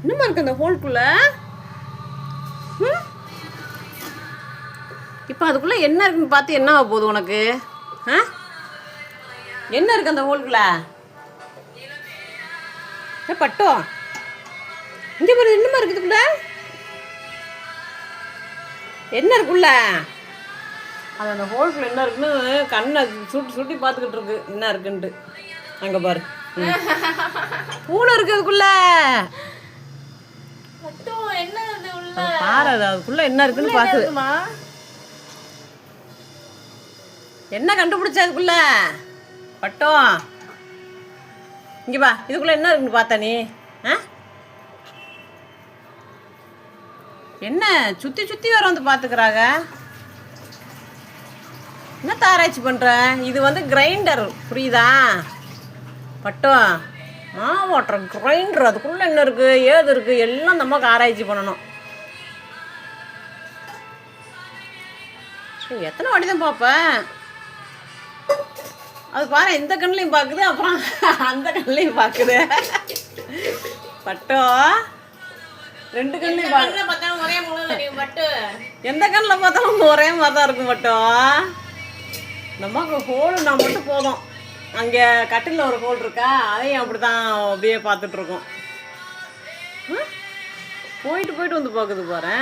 இன்னுமா இருக்கு அந்த ஹோல்குள்ள? இப்போ அதுக்குள்ள என்ன இருக்குன்னு பார்த்து என்ன ஆக போகுது உனக்கு? என்ன இருக்கு அந்த ஹோல்குள்ள? பட்டோ இங்கே பாரு, என்னமா இருக்குதுக்குள்ள? என்ன இருக்குள்ள? அது அந்த ஹோல்குள்ள என்ன இருக்குன்னு கண்ணை சுட்டி பார்த்துக்கிட்டு இருக்கு என்ன இருக்குன்ட்டு. அங்கே பாரு, பூனை இருக்கு அதுக்குள்ள. பாரு, அதுக்குள்ள என்ன இருக்குன்னு பாக்குது. என்ன கண்டுபிடிச்ச அதுக்குள்ள? பட்டம் இங்க பா, இதுக்குள்ள என்ன இருக்குன்னு பார்த்தா நீ? என்ன சுத்தி சுத்தி வர வந்து பாத்துக்கிறாங்க? என்ன ஆராய்ச்சி பண்ற? இது வந்து கிரைண்டர், புரியுதா பட்டம்? ஓட்டுற கிரைண்டர், அதுக்குள்ள என்ன இருக்கு ஏது இருக்கு எல்லாம் நமக்கு ஆராய்ச்சி பண்ணணும். எத்தனை வாட்டி தான் பார்ப்பேன்? அது பாரு, இந்த கண்ணிலையும் பார்க்குது, அப்புறம் அந்த கண்ணிலையும் பார்க்குது. பட்டம் ரெண்டு கண்ணிலையும் பார்த்தாலும் ஒரே மூணு, எந்த கண்ணில் பார்த்தாலும் ஒரே மாதிரி தான் இருக்கும். பட்டம் நமக்கு ஹோல்னா மட்டும் போதும். அங்கே கட்டிலில் ஒரு ஹோல் இருக்கா, அதையும் அப்படி தான் அப்படியே பார்த்துட்ருக்கோம். போயிட்டு போயிட்டு வந்து பார்க்குது பாரு.